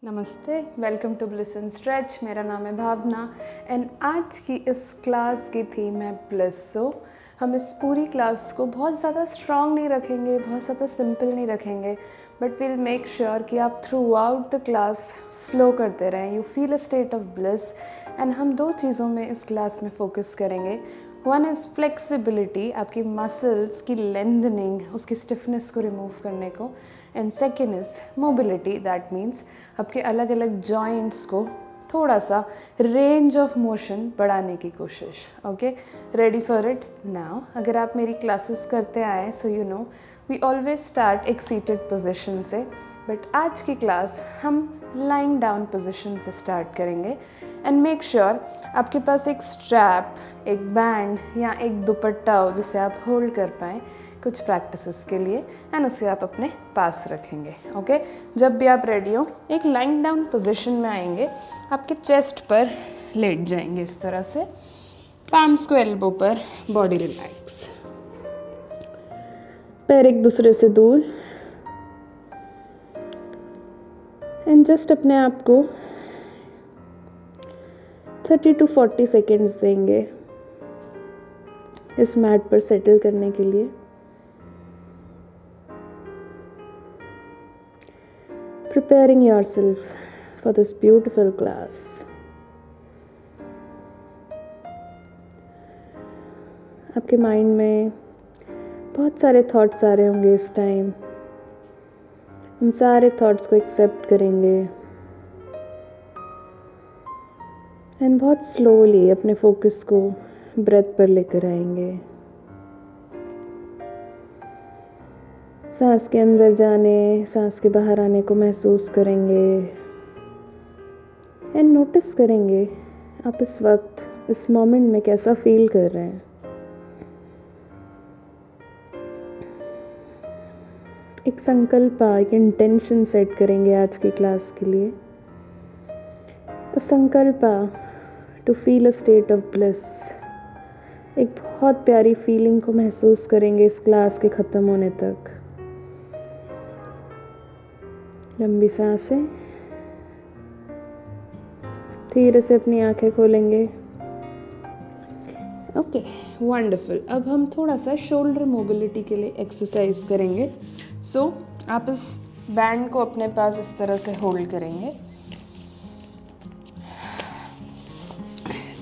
नमस्ते, welcome to bliss and stretch. मेरा नाम है भावना एंड आज की इस क्लास की थीम है ब्लिस। हम इस पूरी क्लास को बहुत ज़्यादा स्ट्रॉन्ग नहीं रखेंगे, बहुत ज़्यादा सिंपल नहीं रखेंगे, बट विल मेक श्योर कि आप through out the class flow करते रहें, you feel a state of bliss. And हम दो चीज़ों में इस क्लास में फोकस करेंगे। वन इज़ फ्लेक्सिबिलिटी, आपकी मसल्स की लेंथनिंग, उसकी स्टिफनेस को रिमूव करने को। And second is mobility, that means आपके अलग अलग जॉइंट्स को थोड़ा सा रेंज ऑफ मोशन बढ़ाने की कोशिश। Okay, ready for it now. अगर आप मेरी क्लासेस करते आए so you know we always start एक सीटेड पोजिशन से, बट आज की क्लास हम लाइंग डाउन पोजीशन से स्टार्ट करेंगे। एंड मेक श्योर आपके पास एक स्ट्रैप, एक बैंड या एक दुपट्टा हो जिसे आप होल्ड कर पाएँ कुछ प्रैक्टिसेस के लिए, एंड उसे आप अपने पास रखेंगे। ओके, जब भी आप रेडी हो एक लाइंग डाउन पोजीशन में आएंगे, आपके चेस्ट पर लेट जाएंगे इस तरह से, पाम्स को एल्बो पर, बॉडी रिलैक्स, पैर एक दूसरे से दूर, एंड जस्ट अपने आप को 30 to 40 सेकेंड्स देंगे इस मैट पर सेटल करने के लिए। Preparing yourself for this beautiful class. आपके माइंड में बहुत सारे थॉट्स आ रहे होंगे इस टाइम। उन सारे थॉट्स को एक्सेप्ट करेंगे एंड बहुत स्लोली अपने फोकस को ब्रेथ पर लेकर आएंगे। सांस के अंदर जाने, सांस के बाहर आने को महसूस करेंगे एंड नोटिस करेंगे आप इस वक्त, इस मोमेंट में कैसा फील कर रहे हैं। एक संकल्प, एक इंटेंशन सेट करेंगे आज की क्लास के लिए। A sankalpa to feel a state of bliss. एक बहुत प्यारी फीलिंग को महसूस करेंगे इस क्लास के ख़त्म होने तक। लंबी सांसें, धीरे से अपनी आंखें खोलेंगे। Okay, wonderful. अब हम थोड़ा सा शोल्डर मोबिलिटी के लिए एक्सरसाइज करेंगे। सो आप इस बैंड को अपने पास इस तरह से होल्ड करेंगे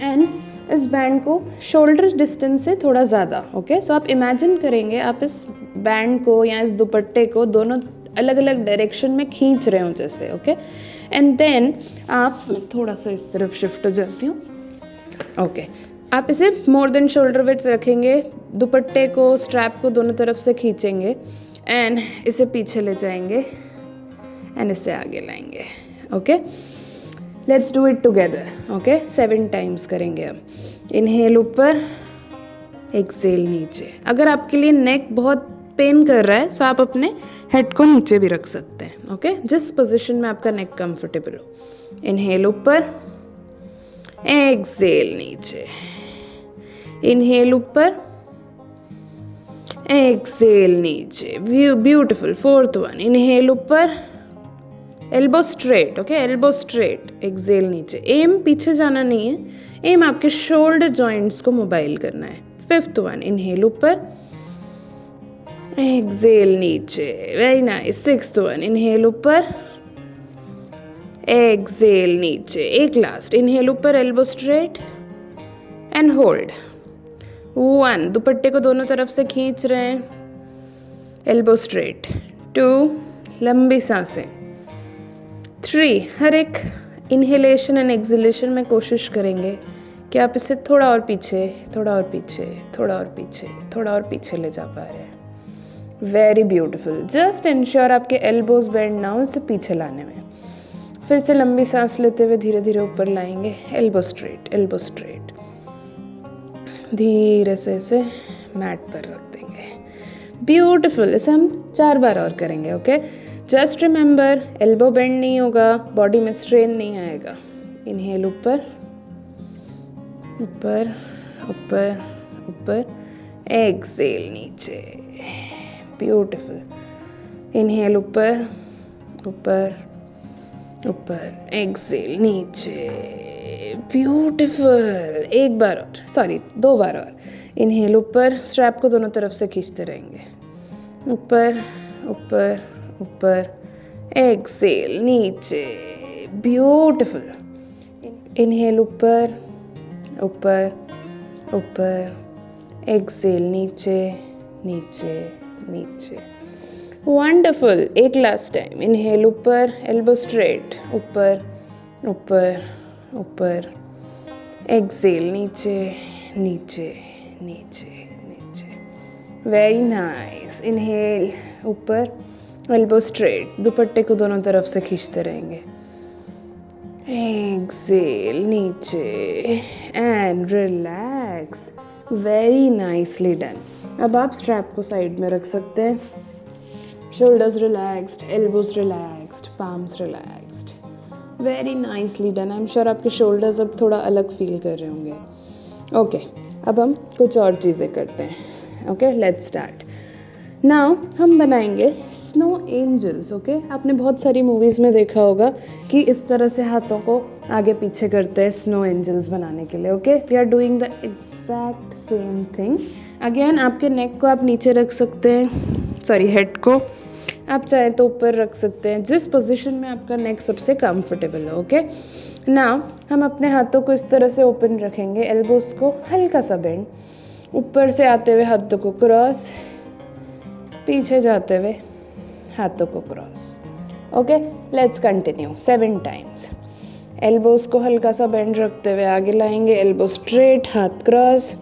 एंड इस बैंड को शोल्डर डिस्टेंस से थोड़ा ज़्यादा। ओके, सो आप इमेजिन करेंगे आप इस बैंड को या इस दुपट्टे को दोनों अलग अलग डायरेक्शन में खींच रहे हो जैसे। ओके, एंड देन आप, थोड़ा सा इस तरफ शिफ्ट हो जाती हूँ। ओके, आप इसे मोर देन शोल्डर विड्थ रखेंगे, दुपट्टे को, स्ट्रैप को दोनों तरफ से खींचेंगे एंड इसे पीछे ले जाएंगे एंड इसे आगे लाएंगे। Okay, let's do it together. Okay, 7 times करेंगे हम। इनहेल ऊपर, एक्सेल नीचे। अगर आपके लिए नेक बहुत पेन कर रहा है सो आप अपने हेड को नीचे भी रख सकते हैं। ओके, जिस पोजीशन में आपका नेक कंफर्टेबल हो। इनहेल ऊपर, एक्सेल नीचे। इनहेल ऊपर, एक्सेल नीचे। ब्यूटीफुल। 4th वन, इनहेल ऊपर, elbow straight. Okay, elbow straight, exhale नीचे। एम पीछे जाना नहीं है, एम आपके शोल्डर जॉइंट्स को मोबाइल करना है। 5th वन, इनहेल ऊपर, एक्सेल नीचे। Very nice. 6th one, inhale ऊपर, एक्सेल नीचे। एक लास्ट, इनहेल ऊपर, एल्बो स्ट्रेट एंड होल्ड। 1, दुपट्टे को दोनों तरफ से खींच रहे हैं, एल्बो स्ट्रेट। 2, लंबी सांसें। 3, हर एक इनहेलेशन एंड एक्सहेलेशन में कोशिश करेंगे कि आप इसे थोड़ा और पीछे, थोड़ा और पीछे, थोड़ा और पीछे, थोड़ा और पीछे ले जा पा रहे हैं। Very beautiful. जस्ट इंश्योर आपके एल्बोज बेंड ना हो इसे पीछे लाने में। फिर से लंबी सांस लेते हुए धीरे धीरे ऊपर लाएंगे, एल्बो स्ट्रेट, एल्बो स्ट्रेट। धीरे से इसे मैट पर रख देंगे। ब्यूटीफुल। इसे हम 4 बार और करेंगे। Okay, just remember elbow bend नहीं होगा, बॉडी में स्ट्रेन नहीं आएगा। इनहेल ऊपर, ऊपर, ऊपर, ऊपर, एक्सेल नीचे। ब्यूटीफुल। इनहेल ऊपर, ऊपर, ऊपर, एक्सेल नीचे, ब्यूटीफुल। एक बार और, सॉरी 2 बार और। इनहेल ऊपर, स्ट्रैप को दोनों तरफ से खींचते रहेंगे, ऊपर ऊपर ऊपर, एक्सेल नीचे, ब्यूटीफुल। इनहेल ऊपर ऊपर ऊपर, एक्सेल नीचे नीचे नीचे, वंडरफुल। एक लास्ट टाइम, इनहेल ऊपर, एल्बो स्ट्रेट, ऊपर ऊपर ऊपर, एक्सेल नीचे नीचे नीचे नीचे, वेरी नाइस। इनहेल ऊपर, एल्बो स्ट्रेट, दुपट्टे को दोनों तरफ से खींचते रहेंगे, एक्सेल नीचे and relax, very nicely done. अब आप स्ट्रैप को साइड में रख सकते हैं, shoulders relaxed, elbows relaxed, palms relaxed, very nicely done. I am sure आपके शोल्डर्स अब थोड़ा अलग फील कर रहे होंगे। ओके, अब हम कुछ और चीज़ें करते हैं। Okay, let's start now. हम बनाएंगे स्नो एंजल्स। ओके, आपने बहुत सारी मूवीज़ में देखा होगा कि इस तरह से हाथों को आगे पीछे करते हैं स्नो एंजल्स बनाने के लिए। Okay, we are doing the exact same thing again. आपके नेक को आप नीचे रख सकते हैं, सॉरी हेड को आप चाहें तो ऊपर रख सकते हैं, जिस पोजीशन में आपका नेक सबसे कंफर्टेबल हो। ओके, नाउ हम अपने हाथों को इस तरह से ओपन रखेंगे, एल्बोज को हल्का सा बेंड, ऊपर से आते हुए हाथों को क्रॉस, पीछे जाते हुए हाथों को cross. Okay, let's continue 7 times. Elbows को हल्का सा बेंड रखते हुए आगे लाएंगे, एल्बो स्ट्रेट, हाथ क्रॉस,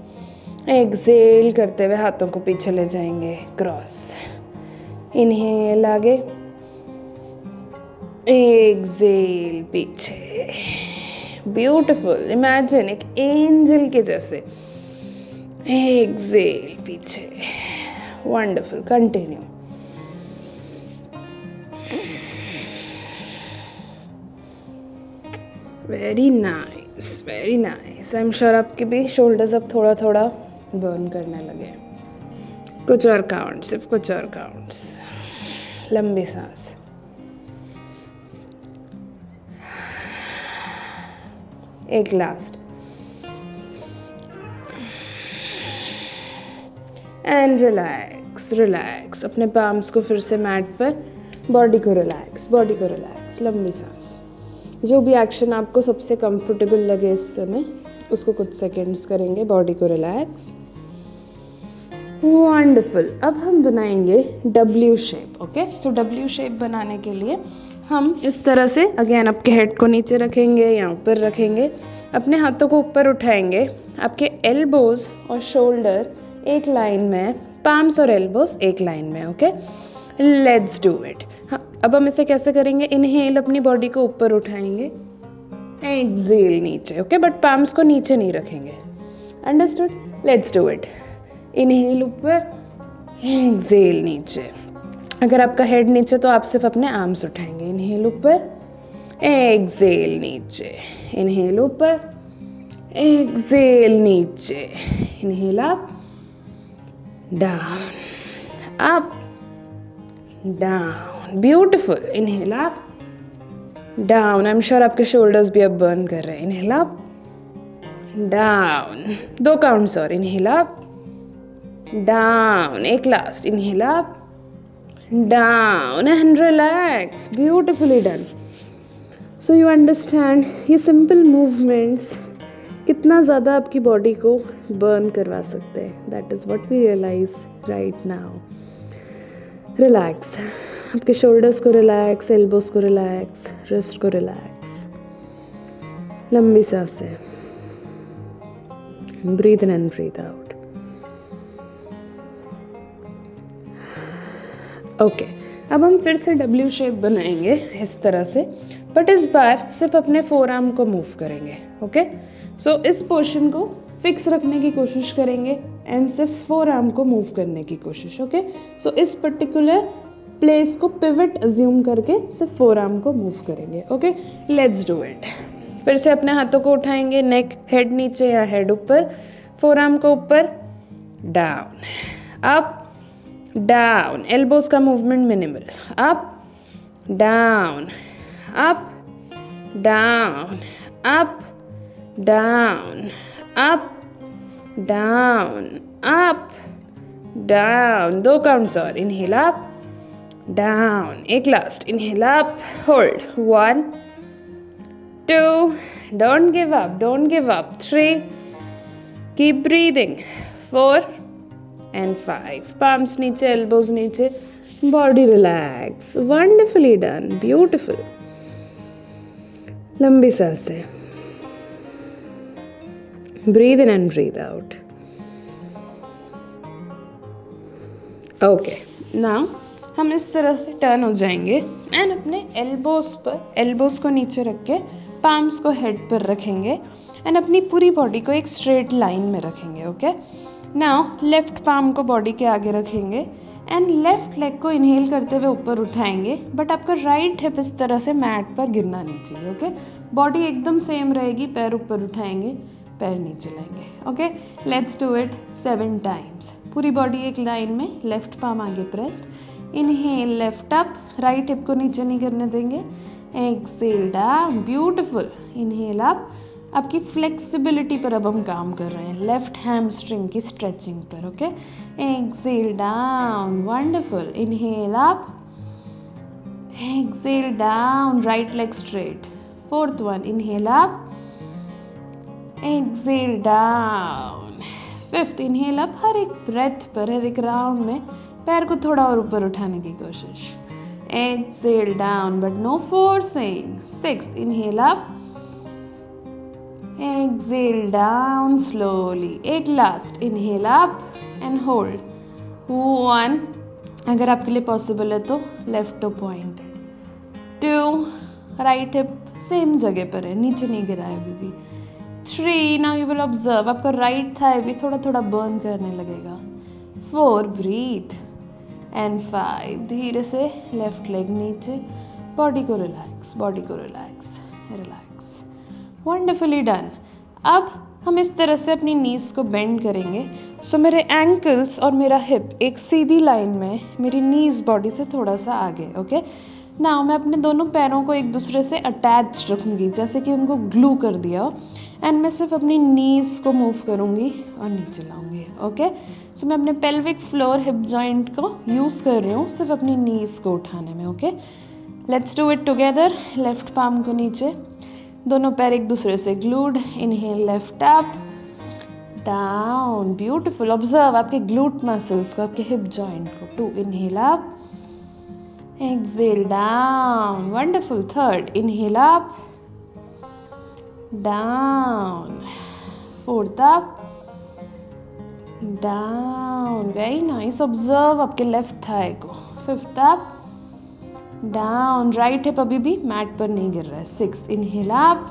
एक्सेल करते हुए हाथों को पीछे ले जाएंगे, क्रॉस, इनहेल आगे, एक्सेल पीछे, ब्यूटीफुल। इमेजिन एक एंजल के जैसे, एक्सेल पीछे, wonderful. Continue. Very nice, very nice. I am sure आपके भी शोल्डर्स अब थोड़ा थोड़ा बर्न करने लगे हैं। कुछ और काउंट, सिर्फ कुछ और काउंट्स। लंबी सांस, एक लास्ट, एंड रिलैक्स रिलैक्स। अपने पाम्स को फिर से मैट पर, बॉडी को रिलैक्स, बॉडी को रिलैक्स। लंबी सांस, जो भी एक्शन आपको सबसे कंफर्टेबल लगे इस समय उसको कुछ सेकेंड्स करेंगे, बॉडी को रिलैक्स, वंडरफुल। अब हम बनाएंगे W shape. Okay, so W shape बनाने के लिए हम इस तरह से अगेन आपके हेड को नीचे रखेंगे या ऊपर रखेंगे, अपने हाथों को ऊपर उठाएंगे, आपके एल्बोज और शोल्डर एक लाइन में, पाम्स और एल्बोज एक लाइन में। Okay, let's do it. हाँ, अब हम इसे कैसे करेंगे? इनहेल अपनी बॉडी को ऊपर उठाएंगे, एक्सेल नीचे। ओके, बट पाम्स को नीचे नहीं रखेंगे। Understood? Let's do it. Inhale ऊपर, एक्सेल नीचे। अगर आपका हेड नीचे तो आप सिर्फ अपने आर्म्स उठाएंगे। इनहेल ऊपर, एक्सेल नीचे, इनहेल ऊपर, एक्सेल नीचे, inhale up, down, up, down, beautiful. Inhale up, down. I am sure आपके शोल्डर्स भी अब बर्न कर रहे हैं। इनहेल अप, डाउन, 2 काउंट्स और। इनहेल अप, डाउन, एक last. Inhale up, down and relax, beautifully done. So you understand ये simple movements कितना ज़्यादा आपकी बॉडी को बर्न करवा सकते हैं। That is what we realize right now. Relax, आपके शोल्डर्स को रिलैक्स, एल्बोस को रिलैक्स, रिस्ट को रिलैक्स। लंबी सांसें, breathe in and breathe out. Okay, अब हम फिर से डब्ल्यू शेप बनाएंगे इस तरह से, बट इस बार सिर्फ अपने फोर आर्म को मूव करेंगे। ओके, सो इस पोर्शन को फिक्स रखने की कोशिश करेंगे एंड सिर्फ फोर आर्म को मूव करने की कोशिश। ओके, सो इस पर्टिकुलर प्लेस को पिवट अज्यूम करके सिर्फ फोर आर्म को मूव करेंगे। Okay, let's do it. फिर से अपने हाथों को उठाएंगे, नेक, हेड नीचे या हेड ऊपर, फोर आर्म को ऊपर, डाउन, अप, डाउन, एल्बोज का movement minimal, up, down, up, down, up, down, up, down, up, down. 2 counts और. Inhale up, down. एक last. Inhale up, hold. 1, 2, don't give up, don't give up. 3, keep breathing. 4 and 5. Palms नीचे, elbows नीचे, body relax. Wonderfully done, beautiful. लंबी सांसें. Breathe in and breathe out. Okay, now हम इस तरह से टर्न हो जाएंगे एंड अपने एल्बोज को नीचे रख के पाम्स को हेड पर रखेंगे एंड अपनी पूरी बॉडी को एक स्ट्रेट लाइन में रखेंगे. ओके, नाउ लेफ्ट पाम को बॉडी के आगे रखेंगे एंड लेफ्ट लेग को इनहेल करते हुए ऊपर उठाएंगे, बट आपका राइट हिप इस तरह से मैट पर गिरना नहीं चाहिए. ओके, बॉडी एकदम सेम रहेगी. पैर ऊपर उठाएंगे, पैर नीचे लाएंगे. Okay, let's do it 7 times. पूरी बॉडी एक लाइन में, लेफ्ट पाम आगे pressed. Inhale left up, right hip को नीचे नहीं करने देंगे. Exhale down, beautiful. Inhale up. आपकी फ्लेक्सिबिलिटी पर अब हम काम कर रहे हैं, लेफ्ट हैमस्ट्रिंग की स्ट्रेचिंग पर. Okay, exhale down, wonderful. Inhale up, exhale down, right leg straight. 4th one, inhale up, exhale down. 5th, inhale up. हर एक ब्रेथ पर, हर एक राउंड में पैर को थोड़ा और ऊपर उठाने की कोशिश. Exhale down but no forcing. 6th, inhale up, exhale down slowly. एक last. Inhale up and hold. 1, अगर आपके लिए पॉसिबल है तो left toe point. 2, right hip same जगह पर है, नीचे नहीं गिरा है अभी भी. 3, नाउ यू विल ऑब्जर्व आपका राइट थाई भी थोड़ा थोड़ा बर्न करने लगेगा. 4, ब्रीथ. एंड 5, धीरे से लेफ्ट लेग नीचे, बॉडी को रिलैक्स, बॉडी को रिलैक्स, रिलैक्स. Wonderfully done. अब हम इस तरह से अपनी नीज को बेंड करेंगे. सो मेरे एंकल्स और मेरा हिप एक सीधी लाइन में, मेरी नीज बॉडी से थोड़ा सा आगे. ओके, नाउ मैं अपने दोनों पैरों को एक दूसरे से अटैच रखूँगी, जैसे कि उनको ग्लू कर दिया हो. एंड मैं सिर्फ अपनी नीज को मूव करूँगी और नीचे लाऊंगी. ओके, सो मैं अपने पेल्विक फ्लोर हिप जॉइंट को यूज़ कर रही हूँ सिर्फ अपनी नीज को उठाने में. Okay, let's do it together. Left palm को नीचे, दोनों पैर एक दूसरे से glued. Inhale left up, down, beautiful. Observe आपके ग्लूट मसल्स को, आपके हिप जॉइंट को. 2, inhale up, exhale down, wonderful. 3rd, inhale up, down. 4th up, down, very nice. Observe आपके लेफ्ट थाई को. 5th up, down, right hip अभी भी mat पर नहीं गिर रहा है. 6th, inhale up,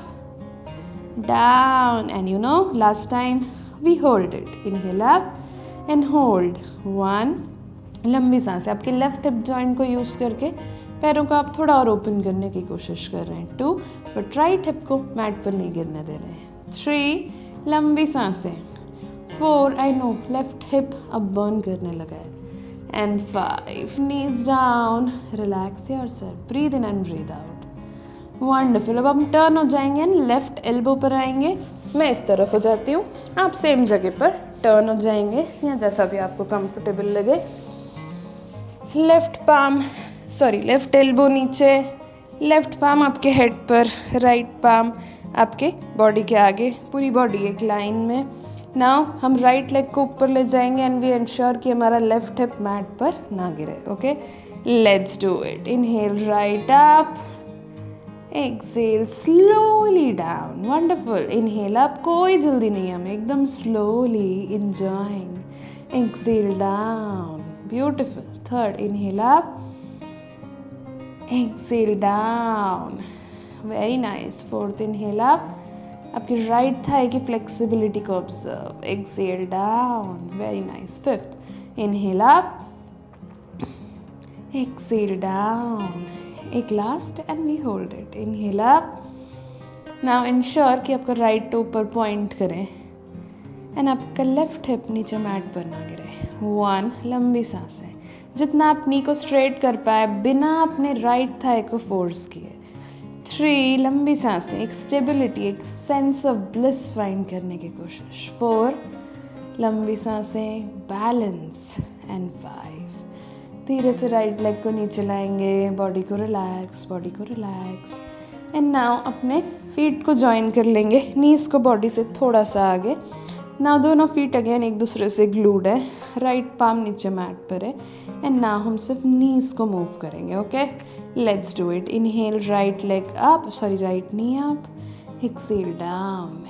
down. And you know, last time we hold it. Inhale up and hold. 1, लंबी सांसें. आपके लेफ्ट हिप जॉइंट को यूज़ करके पैरों को आप थोड़ा और ओपन करने की कोशिश कर रहे हैं. 2, बट राइट हिप को मैट पर नहीं गिरने दे रहे हैं. 3, लंबी सांसें. 4, आई नो लेफ्ट हिप अब बर्न करने लगा है. And 5, knees down, relax yourself, breathe in and breathe out. Wonderful. अब हम टर्न हो जाएंगे एंड लेफ्ट एल्बो पर आएंगे. मैं इस तरफ हो जाती हूँ, आप सेम जगह पर टर्न हो जाएंगे या जैसा भी आपको कंफर्टेबल लगे. लेफ्ट एल्बो नीचे, लेफ्ट पाम आपके हेड पर, राइट पाम आपके बॉडी के आगे, पूरी बॉडी एक लाइन में. नाउ हम राइट लेग को ऊपर ले जाएंगे एंड वी इंश्योर कि हमारा लेफ्ट हिप मैट पर ना गिरे. Okay, let's do it. Inhale right up, exhale slowly down. Wonderful. Inhale up, कोई जल्दी नहीं है हमें, एकदम slowly enjoying. Exhale down, beautiful. 3rd, inhale up, exhale down, very nice. 4th, inhale up. आपकी राइट थाई की फ्लेक्सिबिलिटी को observe. Exhale down, very nice. 5th, inhale up, exhale down. एक last and we hold it. Inhale up. Now ensure कि आपका right toe ऊपर point करें and आपका left hip नीचे मैट पर ना गिरे. 1, लंबी सांसें. जितना आप नी को स्ट्रेट कर पाए बिना अपने राइट थाई को फोर्स किए. 3 लंबी सांसें, एक स्टेबिलिटी, एक सेंस ऑफ ब्लिस फाइंड करने की कोशिश। 4 लंबी सांसें, बैलेंस। एंड 5 धीरे से राइट लेग को नीचे लाएंगे, बॉडी को रिलैक्स, बॉडी को रिलैक्स। एंड नाउ अपने फीट को जॉइन कर लेंगे, नीज को बॉडी से थोड़ा सा आगे। नाउ दोनों फीट अगेन एक दूसरे से ग्लूड है, राइट पाम नीचे मैट पर है। एंड नाउ हम सिर्फ नीज को मूव करेंगे। Okay, let's do it. Inhale right leg up, sorry right knee up, exhale down,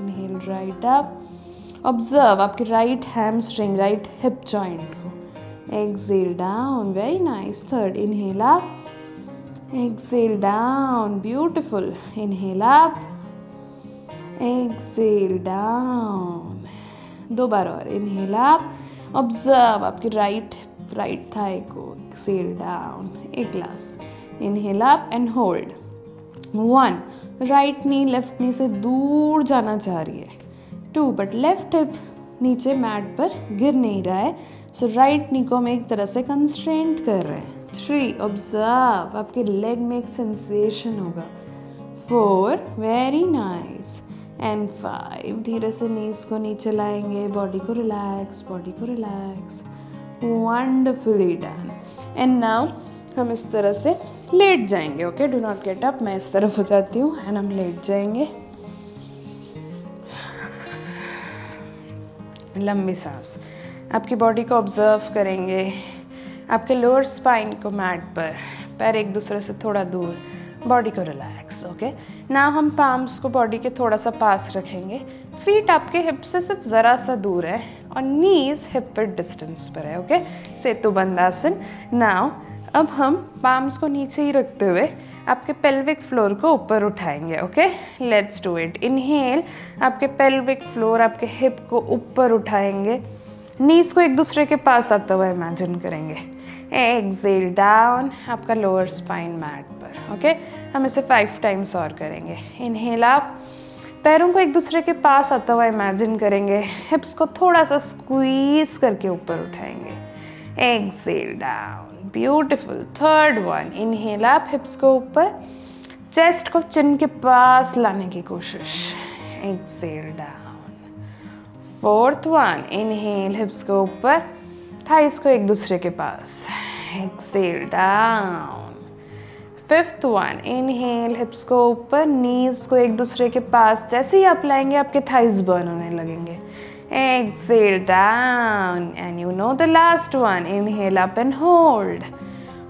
inhale right up. Observe आपके right hamstring, right hip joint को। Exhale down, very nice. Third, inhale up, exhale down, beautiful. Inhale up, exhale down. 2 बार और। Inhale up, observe आपके right thigh को। Exhale down, एक last. Inhale up and hold. 1 right knee left knee से दूर जाना चाह रही है। 2 but left hip नीचे मैट पर गिर नहीं रहा है, सो राइट नी को हम एक तरह से कंस्ट्रेंट कर रहे हैं। 3 ऑब्जर्व आपके लेग में एक सेंसेशन होगा। 4 वेरी नाइस। एंड 5 धीरे से नीज को नीचे लाएंगे, बॉडी को रिलैक्स, बॉडी को relax. Wonderfully done. And now हम इस तरह से लेट जाएंगे। Okay, do not get up. मैं इस तरफ हो जाती हूँ एंड हम लेट जाएंगे। लंबी सांस, आपकी बॉडी को ऑब्जर्व करेंगे, आपके लोअर स्पाइन को मैट पर, पैर एक दूसरे से थोड़ा दूर, बॉडी को रिलैक्स। ओके, ना हम पाम्स को बॉडी के थोड़ा सा पास रखेंगे, फीट आपके हिप से सिर्फ ज़रा सा दूर है और नीज हिप पर डिस्टेंस पर है। ओके, सेतु बंदासन। नाउ अब हम पाम्स को नीचे ही रखते हुए आपके पेल्विक फ्लोर को ऊपर उठाएंगे। Okay, let's do it. Inhale, आपके पेल्विक फ्लोर, आपके हिप को ऊपर उठाएंगे, नीज को एक दूसरे के पास आता हुआ इमेजिन करेंगे। एक्सेल डाउन, आपका लोअर स्पाइन मैट पर। ओके, हम इसे 5 टाइम्स और करेंगे। इनहेल अप, पैरों को एक दूसरे के पास आता हुआ इमेजिन करेंगे, हिप्स को थोड़ा सा स्क्वीज करके ऊपर उठाएंगे। Exhale down, beautiful. Third one, inhale up, हिप्स को ऊपर, चेस्ट को चिन के पास लाने की कोशिश। Exhale down. Fourth one, inhale, hips को ऊपर, थाइस को एक दूसरे के पास। Exhale down. Fifth one, inhale, hips को ऊपर, नीज को एक दूसरे के पास। जैसे ही आप लाएंगे आपके थाइस बर्न होने लगेंगे। Exhale down, and you know the last one. Inhale up and hold.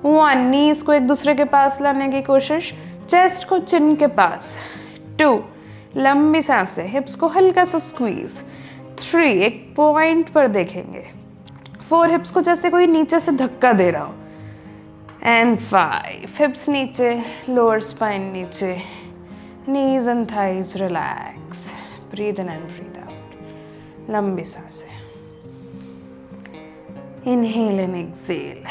1, knees को एक दूसरे के पास लाने की कोशिश, चेस्ट को चिन के पास। 2, लंबी सांसें, हिप्स को हल्का सा स्क्वीज। 3, एक पॉइंट पर देखेंगे। 4, हिप्स को जैसे कोई नीचे से धक्का दे रहा हो। एंड 5, हिप्स नीचे, लोअर स्पाइन नीचे, knees and thighs relax. Breathe in and breathe out. लंबी सांसें। Inhale and Excel.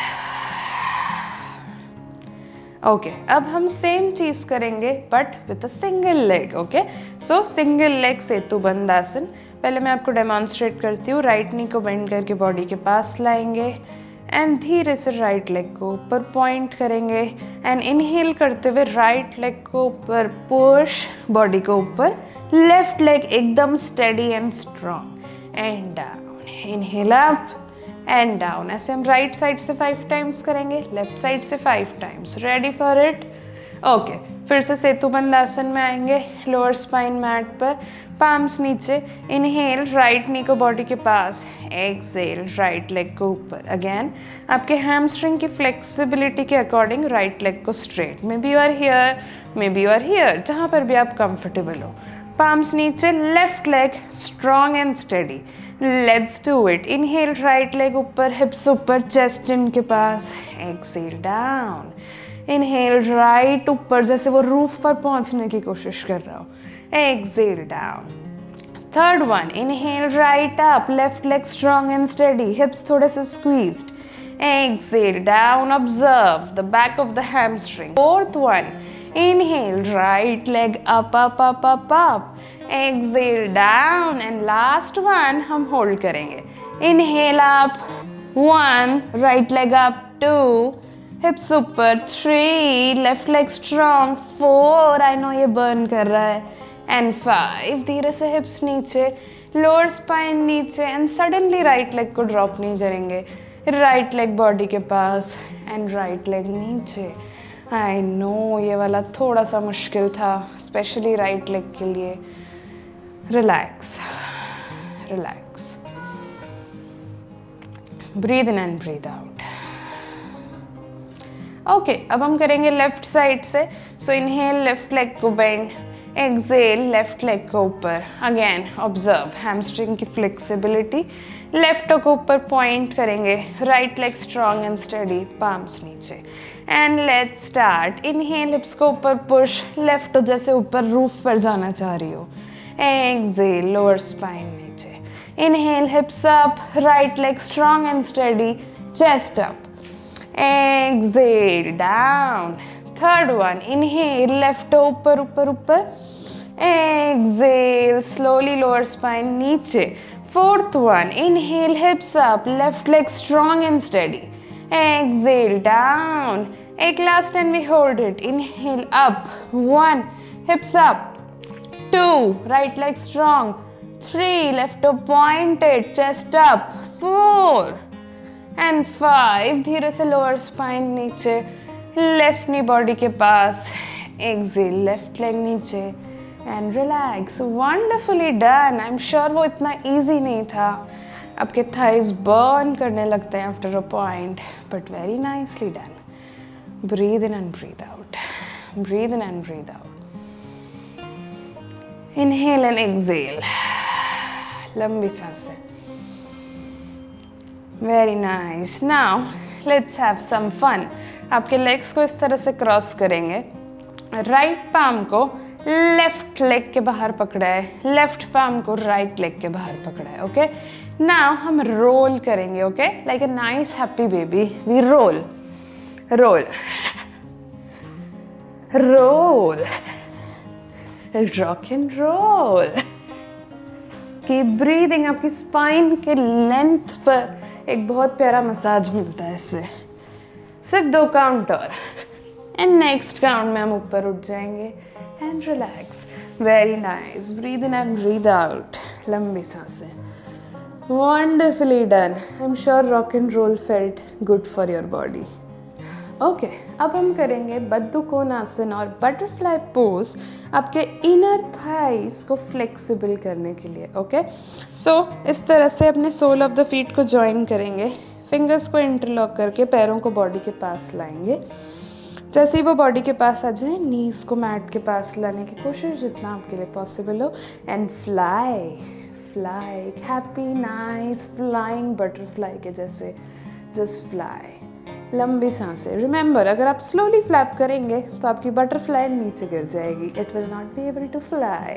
ओके, अब हम सेम चीज करेंगे but with a single leg. Okay, so single leg Setu Bandhasana. पहले मैं आपको डेमोन्स्ट्रेट करती हूँ। राइट नी को बेंड करके बॉडी के पास लाएंगे एंड धीरे से राइट लेग को ऊपर पॉइंट करेंगे एंड इनहेल करते हुए राइट लेग को ऊपर पुश, बॉडी को ऊपर, लेफ्ट लेग एकदम steady and strong and down. Inhale up and down. ऐसे हम राइट साइड से 5 टाइम्स करेंगे, लेफ्ट साइड से 5 times. Ready for it? Okay, फिर से सेतु बंदासन में आएंगे, लोअर स्पाइन मैट पर, पाम्स नीचे। इनहेल, राइट नी को बॉडी के पास। एक्सेल, राइट लेग को ऊपर। अगेन आपके हैमस्ट्रिंग की फ्लेक्सिबिलिटी के अकॉर्डिंग राइट लेग को straight, may be you are here, may be you are here, जहाँ पर भी आप कंफर्टेबल हो। पाम्स नीचे, left leg strong and steady. Let's do it. Inhale, right leg ऊपर, हिप्स ऊपर, चेस्ट चिन के पास। Exhale down. इनहेल, राइट ऊपर, जैसे वो रूफ पर पहुंचने की कोशिश कर रहा हो। Exhale down. Third one, inhale, right up, left leg strong and steady, हिप्स थोड़े से squeezed. Exhale down, observe the back of the hamstring. Fourth one, inhale, right leg up, up, up, up, up. Exhale down and last one हम hold करेंगे. Inhale up, 1, right leg up, 2, हिप्स ऊपर, 3, left leg strong, 4, I know ये burn कर रहा है, and 5, धीरे से हिप्स नीचे, लोअर स्पाइन नीचे, एंड सडनली राइट लेग को ड्रॉप नहीं करेंगे, राइट लेग बॉडी के पास एंड राइट लेग नीचे। आई नो ये वाला थोड़ा सा मुश्किल था, स्पेशली राइट लेग के लिए। Relax relax, breathe in and breathe out. Okay, अब हम करेंगे लेफ्ट साइड से। सो इनहेल, लेफ्ट लेग को बेंड, एक्सेल, लेफ्ट लेग को ऊपर, अगेन ऑब्जर्व हैमस्ट्रिंग की फ्लेक्सिबिलिटी, लेफ्ट को ऊपर पॉइंट करेंगे, right leg strong and steady, palms नीचे, and let's start. Inhale, hips को ऊपर पुश, लेफ्ट जैसे ऊपर रूफ पर जाना चाह रही हो, एक्सेल, लोअर स्पाइन नीचे, inhale, हिप्स up, right leg strong and study, chest up, exhale down, third one, inhale, left ऊपर ऊपर ऊपर, exhale, slowly lower spine नीचे, fourth one, inhale, hips up, left leg strong and steady, exhale down, एक last and we hold it, inhale up, 1, hips up, 2, right leg strong, 3, left toe pointed, chest up, 4 and 5, धीरे से lower spine नीचे, left नी body के पास, Excel, left leg नीचे and relax. Wonderfully done. I am sure वो इतना easy नहीं था, आपके थाइज बर्न करने लगते हैं after a point, but very nicely done. Breathe in and breathe out, breathe in and breathe out, inhale and exhale, लंबी सांसें। Very nice. Now let's have some fun. आपके लेग्स को इस तरह से क्रॉस करेंगे, राइट पाम को left leg के बाहर पकड़ा है, लेफ्ट पाम को राइट लेग के बाहर पकड़ा है। ओके, नाउ हम रोल करेंगे। Okay, like a nice happy baby, we roll roll roll, rock and roll. Keep breathing. आपकी स्पाइन के लेंथ पर एक बहुत प्यारा मसाज मिलता है इससे। सिर्फ 2 काउंट और, एंड नेक्स्ट काउंट में हम ऊपर उठ जाएंगे and relax. Very nice. Breathe in and breathe out, लंबी सांसें। Wonderfully done. I am sure rock and roll felt good for your body. Okay, अब हम करेंगे बद्दू कोणासन और बटरफ्लाई पोज, आपके इनर थाइस को फ्लेक्सिबल करने के लिए। ओके, सो इस तरह से अपने सोल ऑफ द फीट को जॉइन करेंगे, फिंगर्स को इंटरलॉक करके पैरों को बॉडी के पास लाएंगे। जैसे ही वो बॉडी के पास आ जाए, नीज को मैट के पास लाने की कोशिश जितना आपके लिए पॉसिबल हो, and fly fly, happy nice flying butterfly के जैसे, जस्ट फ्लाई। लंबी सांसें। रिमेंबर, अगर आप स्लोली फ्लैप करेंगे तो आपकी बटरफ्लाई नीचे गिर जाएगी, it will not be able to fly,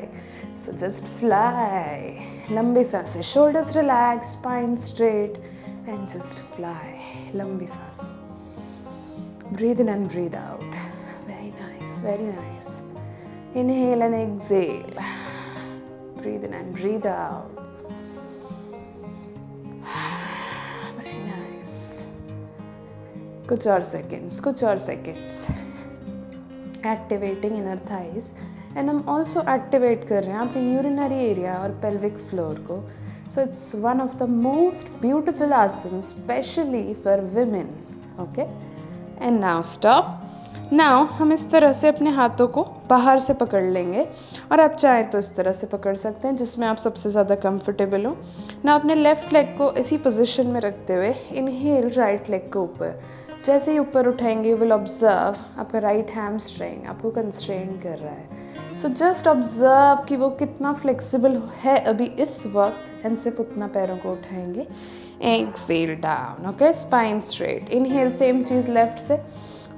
so just fly. लंबी सांसें, shoulders relax, spine straight and just fly. लंबी सांस। Breathe in and breathe out. Very nice, very nice. Inhale and exhale, breathe in and breathe out. कुछ और seconds, कुछ और seconds. Activating inner thighs, and हम also activate कर रहे हैं आपके यूरिनरी एरिया और पेल्विक फ्लोर को। So it's one of the most beautiful आसन specially for women. Okay, and now stop. Now हम इस तरह से अपने हाथों को बाहर से पकड़ लेंगे, और आप चाहें तो इस तरह से पकड़ सकते हैं जिसमें आप सबसे ज़्यादा कंफर्टेबल हो ना। अपने लेफ्ट लेग को इसी पोजीशन में रखते हुए इनहेल, राइट लेग को ऊपर, जैसे ही ऊपर उठाएंगे विल ऑब्जर्व आपका राइट हैमस्ट्रिंग आपको कंस्ट्रेन कर रहा है। सो जस्ट ऑब्जर्व कि वो कितना फ्लेक्सिबल है अभी इस वक्त, एंड सिर्फ उतना पैरों को उठाएंगे। Exhale down. Okay, spine straight. Inhale, same चीज़ लेफ्ट से,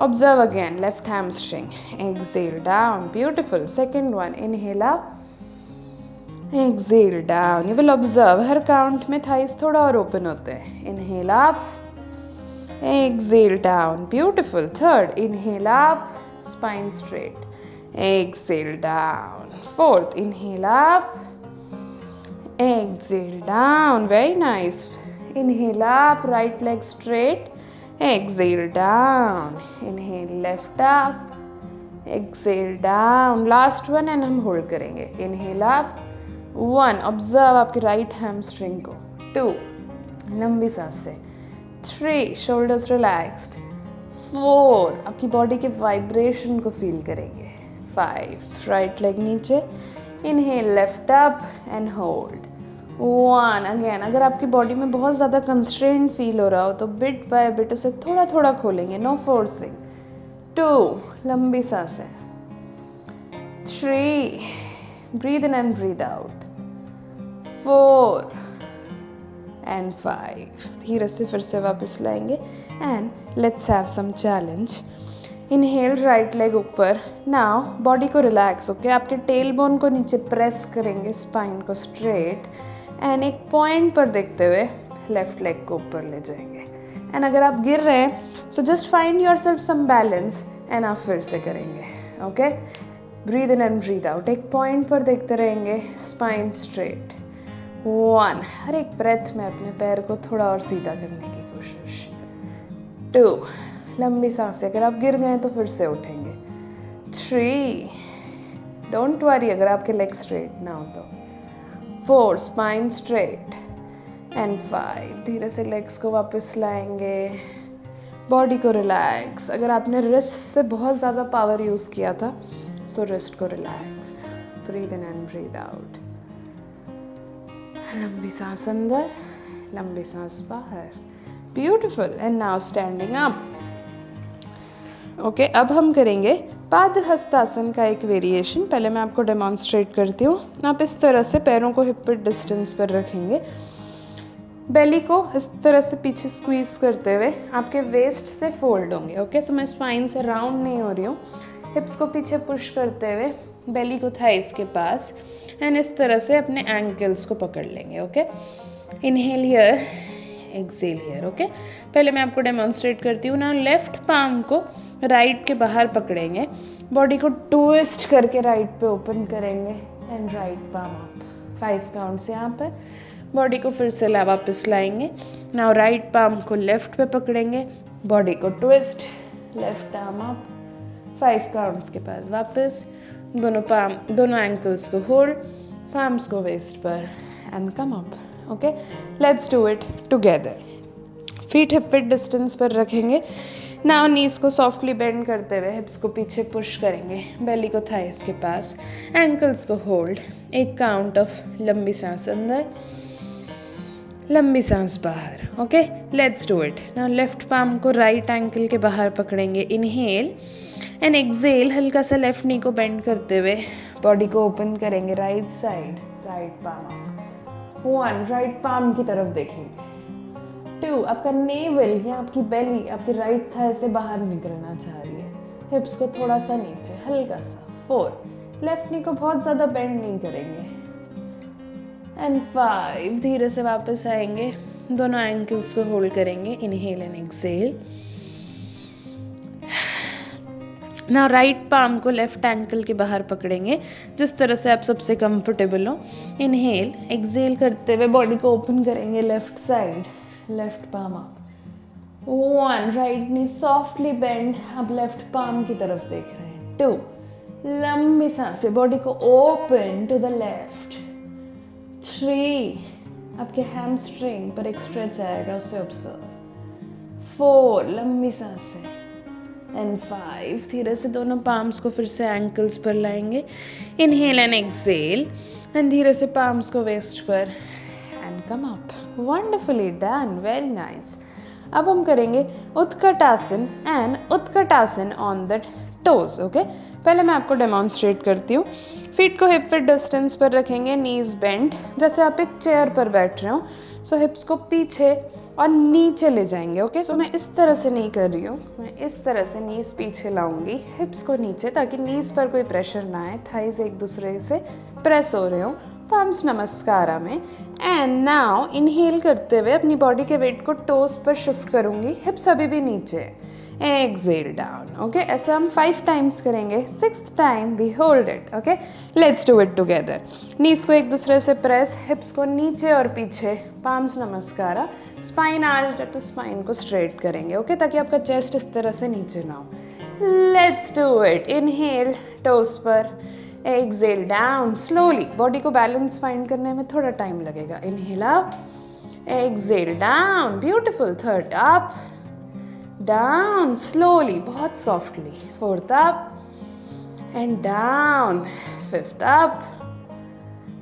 observe again left hamstring, exhale down, beautiful. Second one, inhale up, exhale down. You will observe हर काउंट में थाइस थोड़ा और ओपन होते हैं। Inhale up, exhale down, beautiful. Third, inhale up, spine straight, exhale down. Fourth, inhale up, exhale down, very nice. Inhale up, right leg straight, exhale down, inhale left up, exhale down, last one and हम hold करेंगे, inhale up, 1, observe आपके right hamstring को, 2, लंबी सांस से, 3, shoulders relaxed, 4, आपकी body के vibration को फील करेंगे, 5, राइट लेग नीचे, inhale left up and hold, 1, again अगर आपकी बॉडी में बहुत ज़्यादा कंस्ट्रेंट फील हो रहा हो तो बिट बाय बिट उसे थोड़ा थोड़ा खोलेंगे, नो फोर्सिंग, 2, लंबी सांसें, 3, breathe in and breathe out, 4 and 5, धीरे से फिर से वापस लाएंगे and let's have some challenge. Inhale right leg ऊपर, नाउ बॉडी को रिलैक्स, ओके, आपके टेल बोन को नीचे प्रेस करेंगे, स्पाइन को स्ट्रेट एंड एक पॉइंट पर देखते हुए लेफ्ट लेग को ऊपर ले जाएंगे. एंड अगर आप गिर रहे हैं so just find yourself some balance and आप फिर से करेंगे, okay, breathe in and breathe out, एक पॉइंट पर देखते रहेंगे, स्पाइन स्ट्रेट, 1, हर एक ब्रेथ में अपने पैर को थोड़ा और सीधा करने की कोशिश, 2, लंबी सांसें, अगर आप गिर गए तो फिर से उठेंगे, 3, डोंट वरी अगर आपके लेग स्ट्रेट ना हो तो, 4, स्पाइन स्ट्रेट एंड 5, धीरे से लेग्स को वापस लाएंगे, बॉडी को रिलैक्स, अगर आपने रिस्ट से बहुत ज़्यादा पावर यूज़ किया था सो रिस्ट को relax, breathe in and breathe out, लंबी सांस अंदर, लंबी सांस बाहर, beautiful. And now standing up, okay, अब हम करेंगे पादहस्तासन का एक वेरिएशन. पहले मैं आपको डेमॉन्स्ट्रेट करती हूँ. आप इस तरह से पैरों को हिप विड्थ डिस्टेंस पर रखेंगे, बेली को इस तरह से पीछे स्क्वीज करते हुए आपके वेस्ट से फोल्ड होंगे, ओके. सो मैं स्पाइन से राउंड नहीं हो रही हूँ, हिप्स को पीछे पुश करते हुए बेली को थाइस के पास एंड इस तरह से अपने एंकल्स को पकड़ लेंगे, okay. Inhale here, exhale here, okay. पहले मैं आपको डेमॉन्स्ट्रेट करती हूँ ना. लेफ्ट पाम को राइट के बाहर पकड़ेंगे, बॉडी को ट्विस्ट करके राइट पे ओपन करेंगे and right palm up, 5 counts यहाँ पर, बॉडी को फिर से वापस लाएंगे. नाउ राइट पाम को लेफ्ट पे पकड़ेंगे, बॉडी को twist, left arm up, 5 counts के पास वापस, दोनों एंकल्स को होल्ड, पाम्स को वेस्ट पर and come up, okay. Let's do it together. Feet hip width distance पर रखेंगे. नाउ नीज को सॉफ्टली बेंड करते हुए हिप्स को पीछे पुश करेंगे, बेली को थाइस के पास, एंकल्स को होल्ड, एक काउंट ऑफ लंबी सांस अंदर, लंबी सांस बाहर, okay. Let's do it. Now left palm को राइट एंकल के बाहर पकड़ेंगे, इनहेल एंड एक्सेल, हल्का सा लेफ्ट नी को बेंड करते हुए बॉडी को ओपन करेंगे, right side, right palm, 1, right palm की तरफ देखेंगे, 2, आपका नेवल या आपकी बेली आपकी राइट थाई से बाहर निकलना चाह रही है, हिप्स को थोड़ा सा नीचे, हल्का सा, 4, लेफ्ट नी को बहुत ज़्यादा बेंड नहीं करेंगे एंड 5, धीरे से वापस आएंगे, दोनों एंकल्स को होल्ड करेंगे, inhale and exhale. Now right palm को लेफ्ट एंकल के बाहर पकड़ेंगे, जिस तरह से आप सबसे कंफर्टेबल हो. इनहेल, एक्सेल करते हुए बॉडी को ओपन करेंगे, left side, left palm up, 1, right knee softly bend, आप लेफ्ट पाम की तरफ देख रहे हैं, 2, लंबी सांसें, बॉडी को ओपन टू द लेफ्ट, 3, आपके हैमस्ट्रिंग पर एक स्ट्रेच आएगा, उसे ऑब्जर्व, 4, लंबी सांसें एंड 5, धीरे से दोनों पाम्स को फिर से एंकल्स पर लाएंगे, इनहेल एंड एक्सेल एंड धीरे से पाम्स को वेस्ट पर and come up. Wonderfully done, very nice. अब हम करेंगे Utkatasana and Utkatasana on the toes, okay. पहले मैं आपको डेमॉन्स्ट्रेट करती हूँ. फीट को हिप विड्थ डिस्टेंस पर रखेंगे, नीज बेंड, जैसे आप एक चेयर पर बैठ रहे हो. सो हिप्स को पीछे और नीचे ले जाएंगे, ओके. सो मैं इस तरह से नहीं कर रही हूँ, मैं इस तरह से नीज पीछे लाऊंगी, हिप्स को नीचे, ताकि नीज पर कोई प्रेशर ना आए, थाइज एक दूसरे से प्रेस हो रहे हो, पाम्स नमस्कारा में. एंड नाउ इनहेल करते हुए अपनी बॉडी के वेट को टोस पर शिफ्ट करूंगी, हिप्स अभी भी नीचे. exhale down. Okay, ऐसा हम 5 times करेंगे. 6th time we hold it. Okay, let's do it together. knees को एक दूसरे से press, hips को नीचे और पीछे, palms नमस्कारा, spine arched to spine को straight करेंगे. Okay, ताकि आपका chest इस तरह से नीचे ना हो. Let's do it. Inhale, toes पर. Exhale down slowly. Body को balance find करने में थोड़ा time लगेगा. Inhale up. Exhale down. Beautiful. Third up. Down slowly. बहुत softly. Fourth up. And down. Fifth up.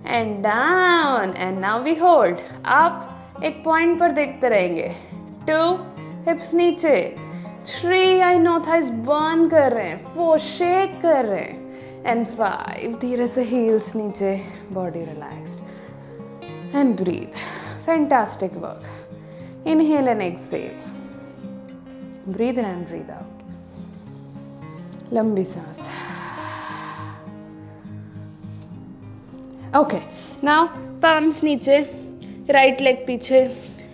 And down. And now we hold. Up. एक point पर देखते रहेंगे. 2. Hips नीचे. 3. I know thighs burn कर रहे हैं. 4. Shake कर रहे हैं. And 5. धीरे से heels नीचे, body relaxed. And breathe. Fantastic work. Inhale and exhale. Breathe in and breathe out. लंबी सांस. Okay. Now palms नीचे, right leg पीछे,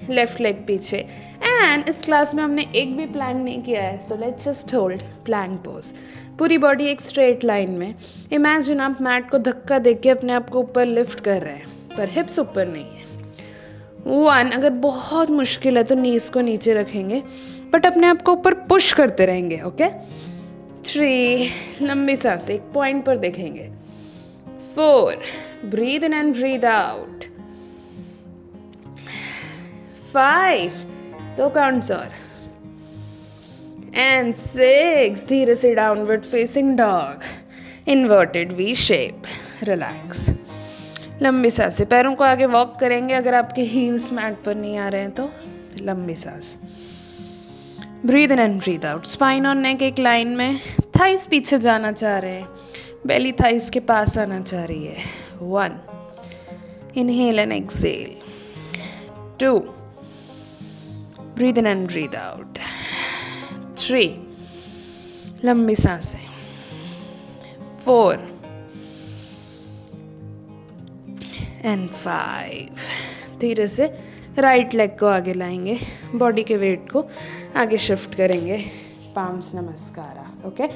left leg पीछे. And इस क्लास में हमने एक भी plank नहीं किया है. So let's just hold plank pose. पूरी बॉडी एक स्ट्रेट लाइन में. इमेजिन आप मैट को धक्का देके अपने आप को ऊपर लिफ्ट कर रहे हैं, पर हिप्स ऊपर नहीं है. 1. अगर बहुत मुश्किल है तो नीज को नीचे रखेंगे, बट अपने आप को ऊपर पुश करते रहेंगे. ओके. 3. लंबी सांस एक पॉइंट पर देखेंगे. 4. Breathe in and breathe out. 5. 2 counts और. And 6. धीरे से downward facing dog. Inverted V shape. Relax. लंबी सांस से पैरों को आगे वॉक करेंगे. अगर आपके हील्स मैट पर नहीं आ रहे हैं तो लंबी सांस. Breathe in and breathe out. Spine और नेक एक लाइन में. थाइस पीछे जाना चाह रहे हैं. बेली थाइस के पास आना चाह रही है. 1. Inhale and exhale. 2. Breathe in and breathe out. 3. लंबी सांसें. 4 and 5. धीरे से राइट लेग को आगे लाएंगे. बॉडी के वेट को आगे शिफ्ट करेंगे. पाम्स नमस्कारा. Okay.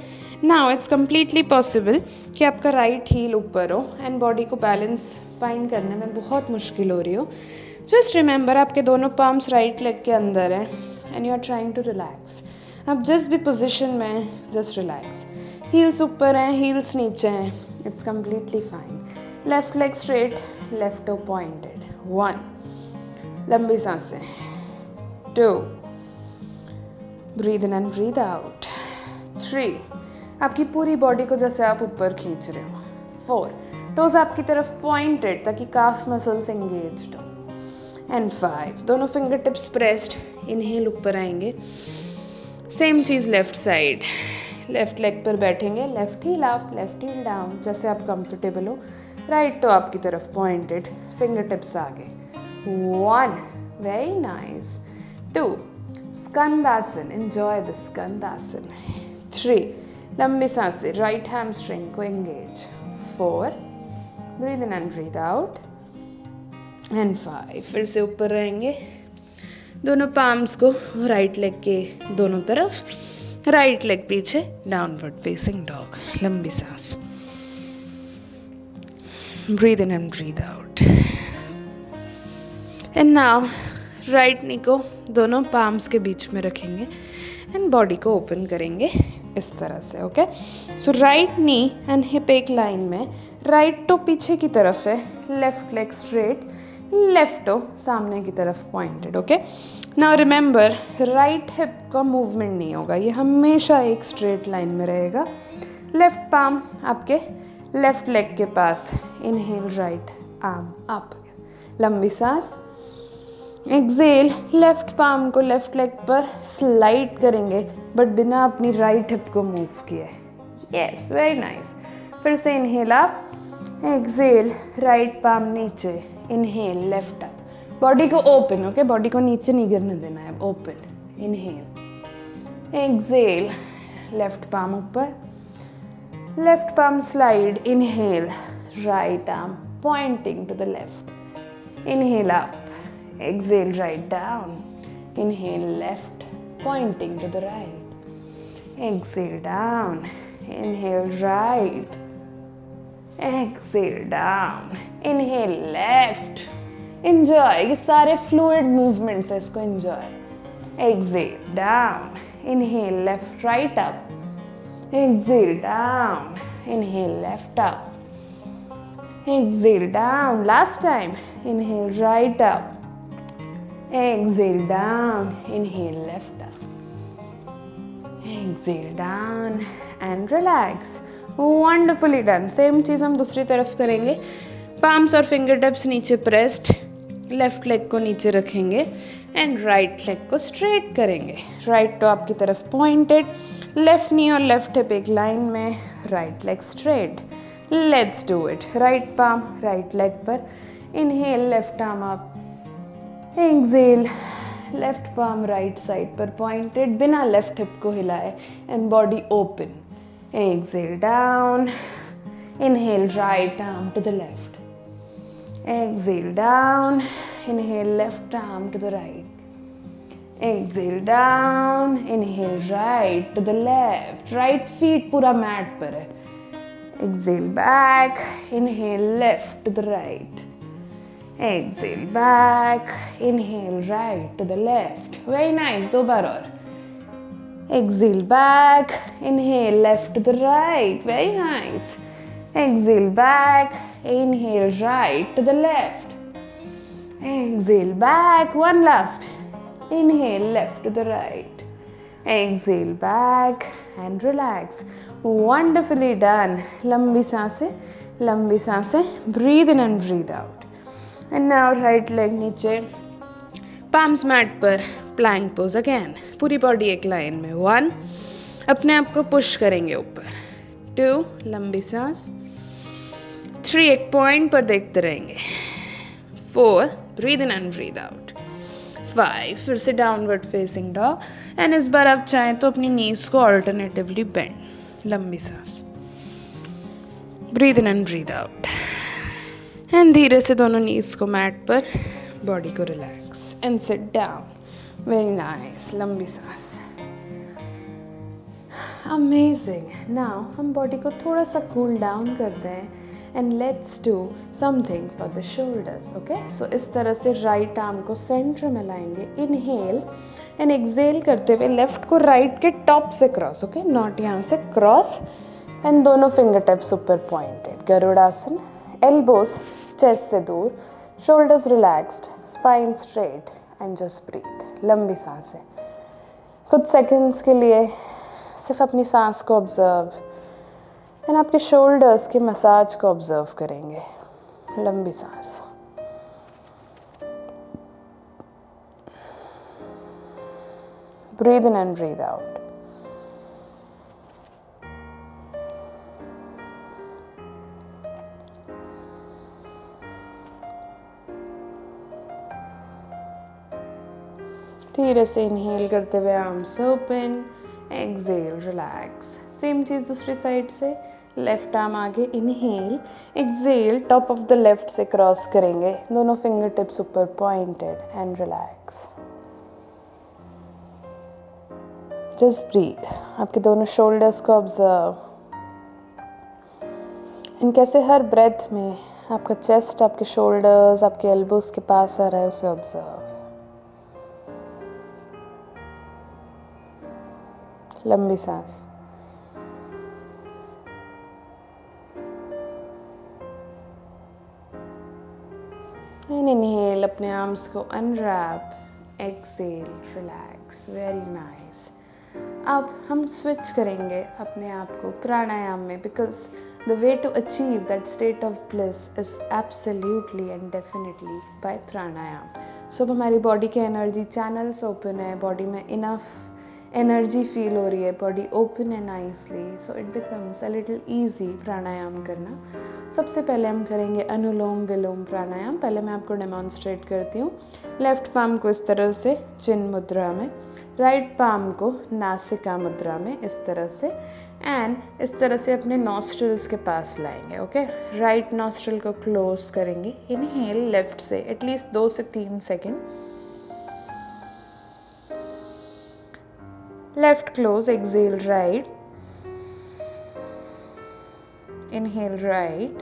Now it's completely possible कि आपका राइट हील ऊपर हो एंड बॉडी को बैलेंस फाइंड करने में बहुत मुश्किल हो रही हो. जस्ट रिमेंबर आपके दोनों पाम्स राइट लेग के अंदर हैं and you are trying to relax. आप जिस भी पोजीशन में हैं जस्ट रिलैक्स. हील्स ऊपर हैं, हील्स नीचे हैं. It's completely fine. Left leg straight, left toe pointed. 1. लंबी सांसें. 2. Breathe in and breathe out. 3. आपकी पूरी बॉडी को जैसे आप ऊपर खींच रहे हो. 4. टोज आपकी तरफ पॉइंटेड ताकि काफ मसल्स एंगेज्ड हो. एंड 5. दोनों फिंगर टिप्स प्रेस्ड. इनहेल ऊपर आएंगे. सेम चीज़ लेफ्ट साइड. लेफ्ट लेग पर बैठेंगे. Left heel up, left heel down, जैसे आप कंफर्टेबल हो. राइट टो आपकी तरफ पॉइंटेड. फिंगर टिप्स आगे. 1. Very nice. 2. Skandasana. Enjoy the Skandasana. 3. लंबी सांसें. राइट हैमस्ट्रिंग को engage. 4. Breathe in and breathe out. And 5. फिर से ऊपर रहेंगे. दोनों पाम्स को राइट लेग के दोनों तरफ. राइट लेग पीछे. Downward facing dog. लंबी सांस. Breathe in and breathe out. And now right knee को दोनों पाम्स के बीच में रखेंगे एंड बॉडी को ओपन करेंगे इस तरह से. Okay. So right knee and hip एक लाइन में. राइट टो पीछे की तरफ है. Left leg straight. Left toe सामने की तरफ pointed. Okay. Now remember right hip का मूवमेंट नहीं होगा. ये हमेशा एक स्ट्रेट लाइन में रहेगा. लेफ्ट पाम आपके लेफ्ट लेग के पास. Inhale right arm up. लंबी सांस. एक्सेल. लेफ्ट पाम को लेफ्ट लेग पर स्लाइड करेंगे बट बिना अपनी राइट हिप को मूव किए. Yes, very nice. फिर से inhale up. Exhale. Right palm नीचे. Inhale left up. बॉडी को ओपन. ओके. बॉडी को नीचे नहीं गिरने देना है. Open. Inhale. Exhale. Left palm ऊपर. Left palm slide. Inhale. Right arm pointing to the left. Inhale up. Exhale right down. Inhale left pointing to the right. exhale down, inhale right, exhale down, inhale left. enjoy ये सारे fluid movements है, इसको enjoy. exhale down, inhale left right up, exhale down, inhale left up, exhale down, last time, inhale right up, exhale down, inhale left up, exhale down and relax. wonderfully done. Same चीज़ हम दूसरी तरफ करेंगे. Palms और finger tips नीचे pressed, left leg को नीचे रखेंगे एंड राइट लेग को स्ट्रेट करेंगे. राइट टो आपकी तरफ पॉइंटेड, लेफ्ट नी और लेफ्ट हिप एक लाइन में, right leg straight. Let's do it. Right palm right leg पर, inhale left arm up, exhale left palm right side पर pointed बिना लेफ्ट हिप को हिलाए and body open. exhale down, inhale right arm to the left, exhale down, inhale left arm to the right, exhale down, inhale right to the left, right feet पूरा mat पर है. exhale back, inhale left to the right, exhale back, inhale right to the left. very nice. दो बार और. exhale back, inhale left to the right, very nice. exhale back, inhale right to the left, exhale back, one last, inhale left to the right, exhale back and relax. wonderfully done. लंबी सांसें, breathe in and breathe out. and now right leg नीचे, palms mat पर, plank pose again. पूरी body एक line में. 1, अपने आप को पुश करेंगे ऊपर. 2, लंबी सांस. 3, एक पॉइंट पर देखते रहेंगे. 4, breathe in and breathe out. 5, फिर से डाउनवर्ड फेसिंग डॉग. एंड इस बार आप चाहें तो अपनी नीज को ऑल्टरनेटिवली बेंड. लंबी सांस, breathe in and breathe out. And धीरे से दोनों नीज को मैट पर, बॉडी को relax and sit down. very nice. लंबी सांस. amazing. now हम बॉडी को थोड़ा सा कूल डाउन करते हैं and let's do something for the shoulders. Okay, so इस तरह से राइट आर्म को सेंटर में लाएंगे. इनहेल एंड एक्सेल करते हुए लेफ्ट को राइट के टॉप से क्रॉस. ओके, नॉट यहाँ से क्रॉस एंड दोनों फिंगर टिप्स ऊपर पॉइंटेड. गरुड़ासन. एल्बोज चेस्ट से दूर, shoulders relaxed, spine straight and just breathe. लंबी सांसें. कुछ सेकंड्स के लिए सिर्फ अपनी सांस को ऑब्जर्व एंड आपके शोल्डर्स के मसाज को ऑब्जर्व करेंगे. लंबी सांस. Breathe in and breathe out. धीरे से इनहेल करते हुए arms open, exhale relax. Same चीज़ दूसरी साइड से. लेफ्ट आर्म आगे, inhale, exhale top of the left से क्रॉस करेंगे. दोनों फिंगर टिप्स ऊपर pointed and relax. Just breathe. आपके दोनों शोल्डर्स को ऑब्जर्व एंड कैसे हर ब्रेथ में आपका चेस्ट आपके शोल्डर्स आपके एल्बोज के पास आ रहा है, उसे ऑब्जर्व. लंबी सांस. एंड इनहेल, अपने आर्म्स को unwrap, exhale, relax. Very nice. अब हम स्विच करेंगे अपने आप को प्राणायाम में, because the way to achieve that state of bliss is absolutely and definitely by pranayama. So अब हमारी बॉडी के एनर्जी चैनल्स ओपन है, बॉडी में इनफ एनर्जी फील हो रही है, बॉडी ओपन है nicely, so it becomes a little easy pranayama करना. सबसे पहले हम करेंगे अनुलोम विलोम प्राणायाम. पहले मैं आपको डेमॉन्स्ट्रेट करती हूँ. लेफ्ट पाम को इस तरह से चिन्ह मुद्रा में, राइट पाम को नासिका मुद्रा में इस तरह से, एंड इस तरह से अपने नॉस्ट्रल्स के पास लाएंगे. ओके, राइट नॉस्ट्रल को क्लोज करेंगे. इनहेल लेफ्ट से एटलीस्ट 2 से 3 second. Left close, exhale right. Inhale right.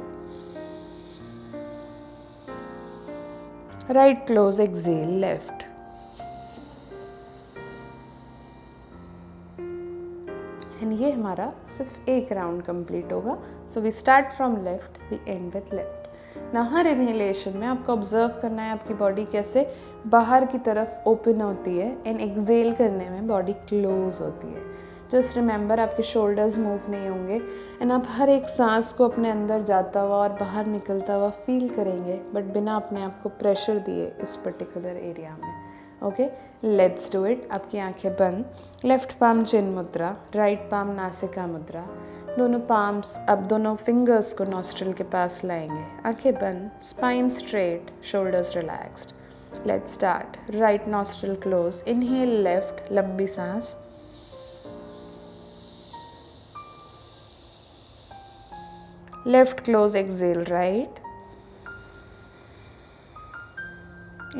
Right close, exhale left. And ये हमारा सिर्फ एक राउंड कंप्लीट होगा. So we start from left, we end with left. ना हर इनहेलेशन में आपको ऑब्जर्व करना है आपकी बॉडी कैसे बाहर की तरफ ओपन होती है एंड एक्सेल करने में बॉडी क्लोज होती है. जस्ट रिमेंबर आपके शोल्डर्स मूव नहीं होंगे एंड आप हर एक सांस को अपने अंदर जाता हुआ और बाहर निकलता हुआ फील करेंगे, बट बिना अपने आप को प्रेशर दिए इस पर्टिकुलर एरिया में. Okay, let's do it. आपकी आंखें बंद. लेफ्ट पाम चिन मुद्रा, राइट पाम नासिका मुद्रा. दोनों पाम्स, अब दोनों फिंगर्स को नॉस्ट्रिल के पास लाएंगे. आंखें बंद, spine straight, shoulders relaxed. Let's start. Right nostril close. Inhale left, लंबी सांस. Left close, exhale right.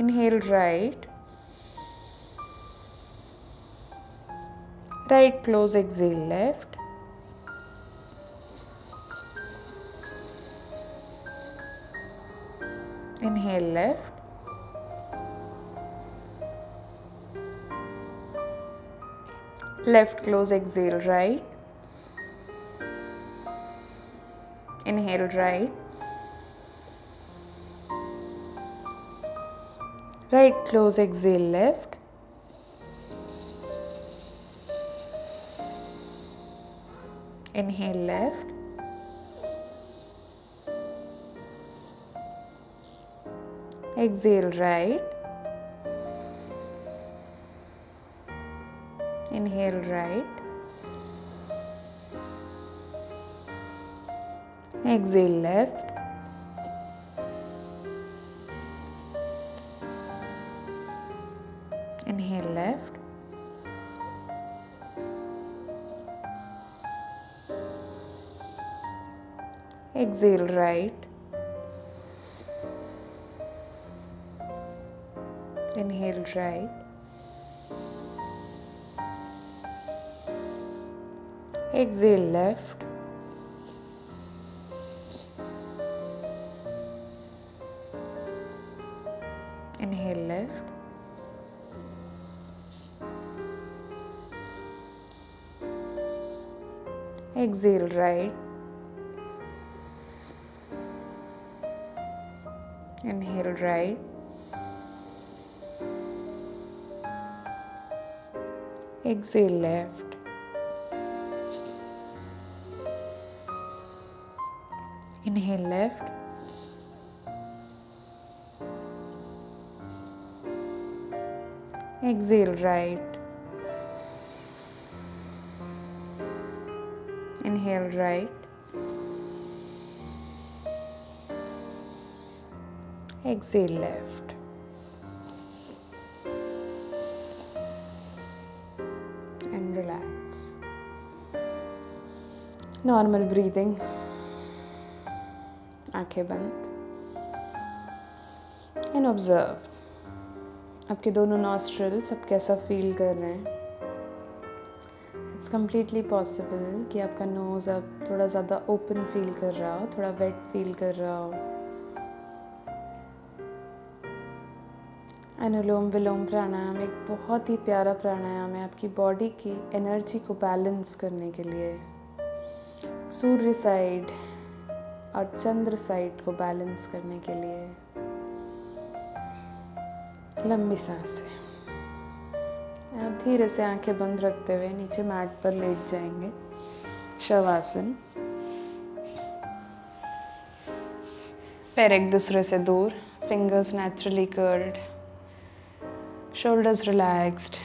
Inhale right. Right close, exhale left. Inhale left. Left close, exhale right. Inhale right. Right close, exhale left. Inhale left. Exhale right. Inhale right. Exhale left. Inhale left. Exhale right. Inhale right. Exhale left. Inhale left. Exhale right. Inhale right. Exhale left. Inhale left. Exhale right. Inhale right. Exhale left. And relax. Normal breathing. आंखें बंद. And observe. आपके दोनों nostrils अब कैसा feel कर रहे हैं. It's completely possible कि आपका नोज़ अब थोड़ा ज़्यादा ओपन फील कर रहा हो, थोड़ा वेट फील कर रहा हो. अनुलोम विलोम प्राणायाम एक बहुत ही प्यारा प्राणायाम है आपकी बॉडी की एनर्जी को बैलेंस करने के लिए. सूर्य साइड और चंद्र साइड को बैलेंस करने के लिए. लंबी सांसें. आप धीरे से आंखें बंद रखते हुए नीचे मैट पर लेट जाएंगे. शवासन. पैर एक दूसरे से दूर, fingers naturally curled, shoulders relaxed,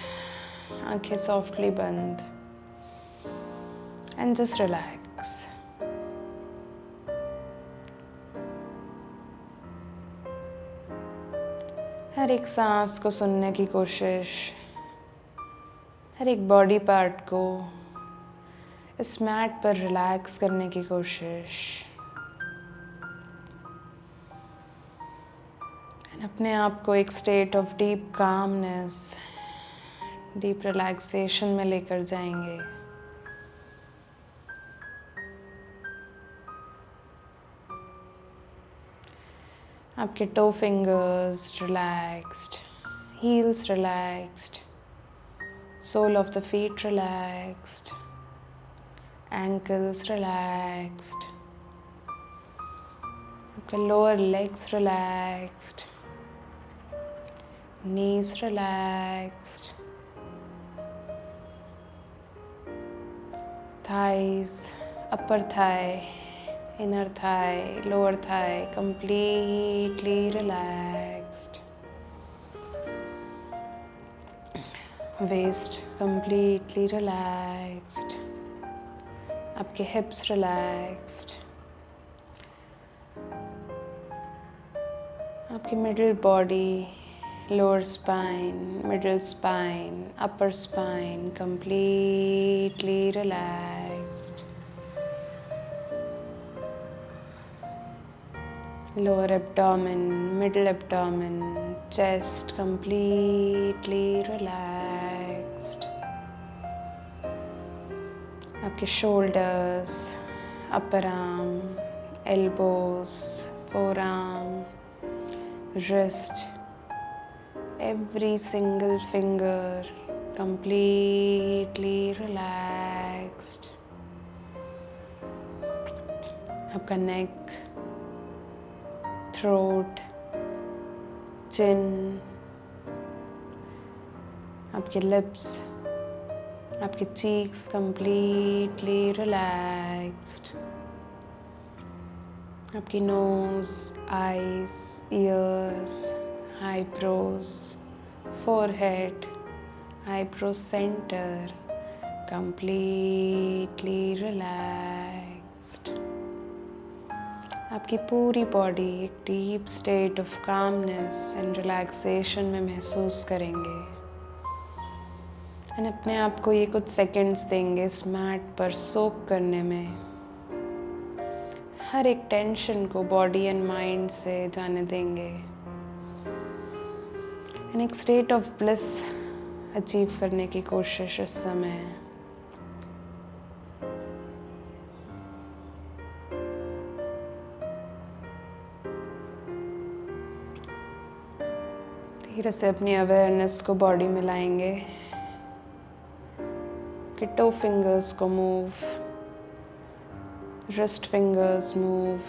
आंखें सॉफ्टली बंद एंड जस्ट रिलैक्स. हर एक सांस को सुनने की कोशिश, हर एक बॉडी पार्ट को इस मैट पर रिलैक्स करने की कोशिश. अपने आप को एक state of deep calmness, deep relaxation में लेकर जाएंगे। आपके toe fingers relaxed, heels relaxed, sole of the feet relaxed, ankles relaxed, आपके lower legs relaxed, knees relaxed, thighs, upper thigh, inner thigh, lower thigh completely relaxed, waist completely relaxed, आपके hips relaxed, आपकी middle body, lower spine, middle spine, upper spine completely relaxed. Lower abdomen, middle abdomen, chest completely relaxed. आपके shoulders, upper arm, elbows, forearm, wrist, every single finger completely relaxed. आपका neck, throat, chin, आपके lips, आपके cheeks completely relaxed. आपकी nose, eyes, ears, eyebrows, forehead, eyebrow center completely relaxed. आपकी पूरी body एक deep state of calmness and relaxation में महसूस करेंगे एंड अपने आप को ये कुछ सेकंड्स देंगे इस मैट पर सोक करने में, हर एक टेंशन को बॉडी एंड माइंड से जाने देंगे एंड एक स्टेट ऑफ ब्लिस अचीव करने की कोशिश इस समय है। धीरे से अपनी अवेयरनेस को बॉडी में लाएंगे, कि टो फिंगर्स को move, wrist fingers move,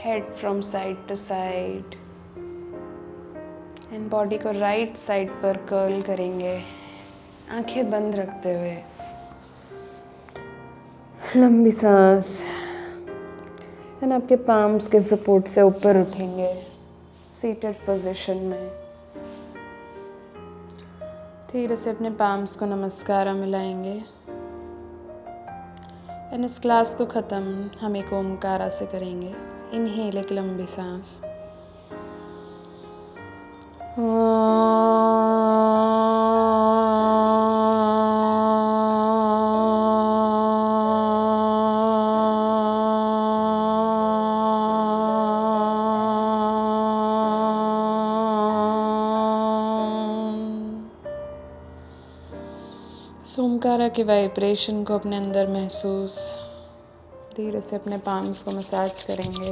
head from side to side and body को right side पर कर्ल करेंगे, आंखें बंद रखते हुए। लंबी सांस एंड आपके पाम्स के सपोर्ट से ऊपर उठेंगे सीटेड पोजीशन में। धीरे से अपने पाम्स को नमस्कारा मिलाएंगे एंड इस क्लास को ख़त्म हम एक ओमकारा से करेंगे। इनहेल, एक लंबी सांस, ओमकारा के वाइब्रेशन को अपने अंदर महसूस। धीरे से अपने पाम्स को मसाज करेंगे।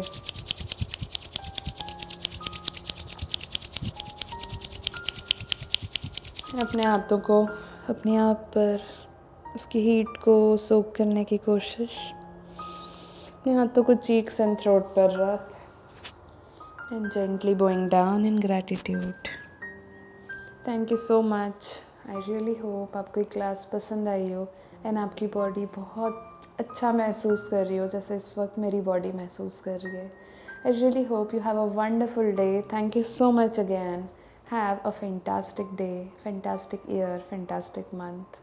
अपने हाथों को अपनी आँख पर उसकी हीट को सोक करने की कोशिश। अपने हाथों को चीक्स एंड थ्रोट पर रख and gently Boeing down in gratitude. Thank you so much. I really hope आपको ये क्लास पसंद आई हो एंड आपकी बॉडी बहुत अच्छा महसूस कर रही हो जैसे इस वक्त मेरी बॉडी महसूस कर रही है। I really hope you have a wonderful day. Thank you so much again. Have a fantastic day, fantastic year, fantastic month.